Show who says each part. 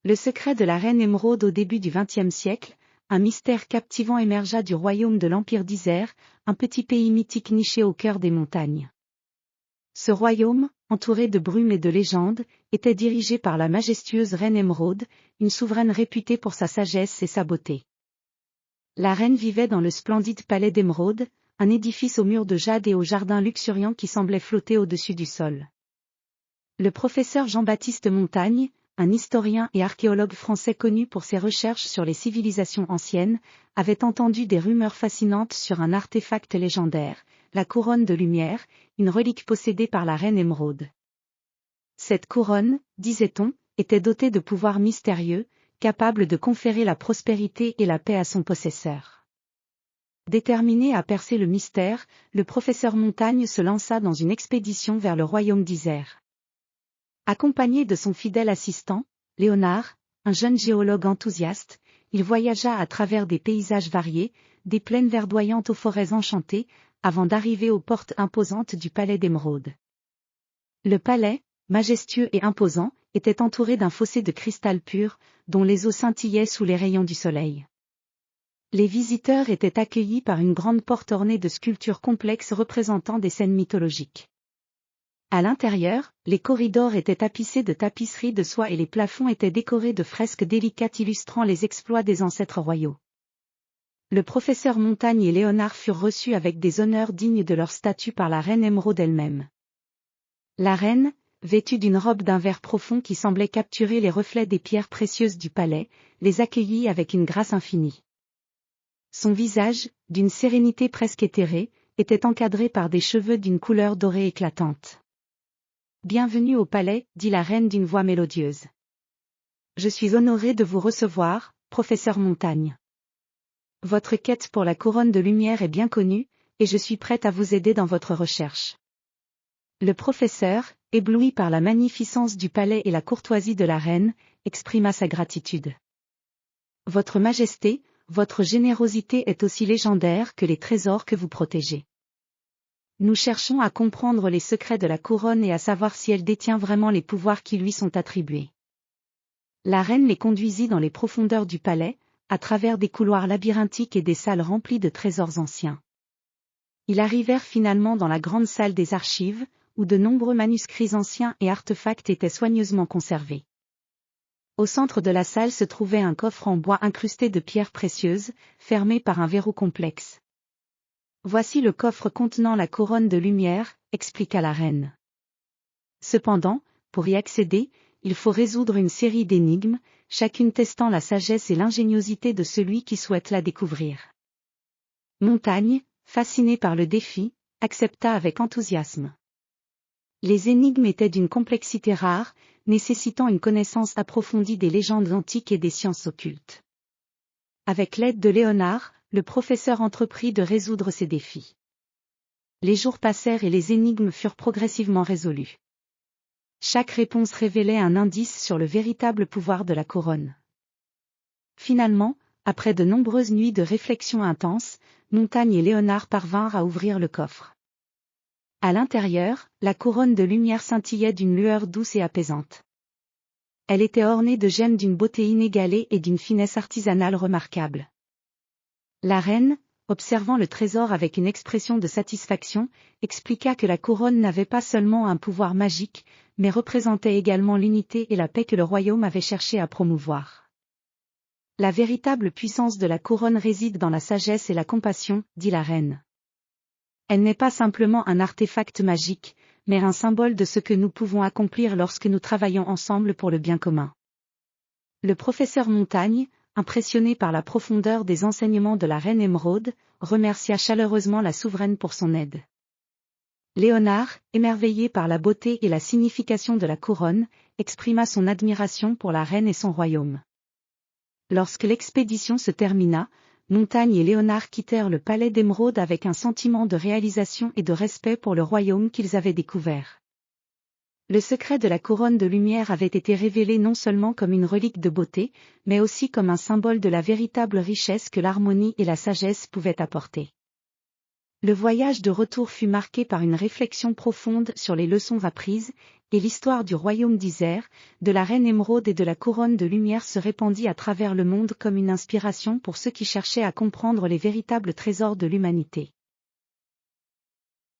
Speaker 1: Le secret de la reine émeraude au début du XXe siècle, un mystère captivant émergea du royaume de l'Empire d'Isère, un petit pays mythique niché au cœur des montagnes. Ce royaume, entouré de brume et de légendes, était dirigé par la majestueuse reine Émeraude, une souveraine réputée pour sa sagesse et sa beauté. La reine vivait dans le splendide palais d'Émeraude, un édifice aux murs de jade et aux jardins luxuriants qui semblait flotter au-dessus du sol. Le professeur Jean-Baptiste Montagne, un historien et archéologue français connu pour ses recherches sur les civilisations anciennes, avait entendu des rumeurs fascinantes sur un artefact légendaire, la couronne de lumière, une relique possédée par la reine Émeraude. Cette couronne, disait-on, était dotée de pouvoirs mystérieux, capables de conférer la prospérité et la paix à son possesseur. Déterminé à percer le mystère, le professeur Montagne se lança dans une expédition vers le royaume d'Isère. Accompagné de son fidèle assistant, Léonard, un jeune géologue enthousiaste, il voyagea à travers des paysages variés, des plaines verdoyantes aux forêts enchantées, avant d'arriver aux portes imposantes du palais d'Émeraude. Le palais, majestueux et imposant, était entouré d'un fossé de cristal pur, dont les eaux scintillaient sous les rayons du soleil. Les visiteurs étaient accueillis par une grande porte ornée de sculptures complexes représentant des scènes mythologiques. À l'intérieur, les corridors étaient tapissés de tapisseries de soie et les plafonds étaient décorés de fresques délicates illustrant les exploits des ancêtres royaux. Le professeur Montagne et Léonard furent reçus avec des honneurs dignes de leur statut par la reine Émeraude elle-même. La reine, vêtue d'une robe d'un vert profond qui semblait capturer les reflets des pierres précieuses du palais, les accueillit avec une grâce infinie. Son visage, d'une sérénité presque éthérée, était encadré par des cheveux d'une couleur dorée éclatante. « Bienvenue au palais, dit la reine d'une voix mélodieuse. Je suis honorée de vous recevoir, professeur Montagne. Votre quête pour la couronne de lumière est bien connue, et je suis prête à vous aider dans votre recherche. » Le professeur, ébloui par la magnificence du palais et la courtoisie de la reine, exprima sa gratitude. « Votre Majesté, votre générosité est aussi légendaire que les trésors que vous protégez. Nous cherchons à comprendre les secrets de la couronne et à savoir si elle détient vraiment les pouvoirs qui lui sont attribués. » La reine les conduisit dans les profondeurs du palais, à travers des couloirs labyrinthiques et des salles remplies de trésors anciens. Ils arrivèrent finalement dans la grande salle des archives, où de nombreux manuscrits anciens et artefacts étaient soigneusement conservés. Au centre de la salle se trouvait un coffre en bois incrusté de pierres précieuses, fermé par un verrou complexe. « Voici le coffre contenant la couronne de lumière, » expliqua la reine. Cependant, pour y accéder, il faut résoudre une série d'énigmes, chacune testant la sagesse et l'ingéniosité de celui qui souhaite la découvrir. Montagne, fasciné par le défi, accepta avec enthousiasme. Les énigmes étaient d'une complexité rare, nécessitant une connaissance approfondie des légendes antiques et des sciences occultes. Avec l'aide de Léonard, le professeur entreprit de résoudre ces défis. Les jours passèrent et les énigmes furent progressivement résolues. Chaque réponse révélait un indice sur le véritable pouvoir de la couronne. Finalement, après de nombreuses nuits de réflexion intense, Montagne et Léonard parvinrent à ouvrir le coffre. À l'intérieur, la couronne de lumière scintillait d'une lueur douce et apaisante. Elle était ornée de gemmes d'une beauté inégalée et d'une finesse artisanale remarquable. La reine, observant le trésor avec une expression de satisfaction, expliqua que la couronne n'avait pas seulement un pouvoir magique, mais représentait également l'unité et la paix que le royaume avait cherché à promouvoir. La véritable puissance de la couronne réside dans la sagesse et la compassion, dit la reine. Elle n'est pas simplement un artefact magique, mais un symbole de ce que nous pouvons accomplir lorsque nous travaillons ensemble pour le bien commun. Le professeur Montagne, impressionné par la profondeur des enseignements de la reine Émeraude, remercia chaleureusement la souveraine pour son aide. Léonard, émerveillé par la beauté et la signification de la couronne, exprima son admiration pour la reine et son royaume. Lorsque l'expédition se termina, Montagne et Léonard quittèrent le palais d'Émeraude avec un sentiment de réalisation et de respect pour le royaume qu'ils avaient découvert. Le secret de la couronne de lumière avait été révélé non seulement comme une relique de beauté, mais aussi comme un symbole de la véritable richesse que l'harmonie et la sagesse pouvaient apporter. Le voyage de retour fut marqué par une réflexion profonde sur les leçons apprises, et l'histoire du royaume d'Isère, de la reine émeraude et de la couronne de lumière se répandit à travers le monde comme une inspiration pour ceux qui cherchaient à comprendre les véritables trésors de l'humanité.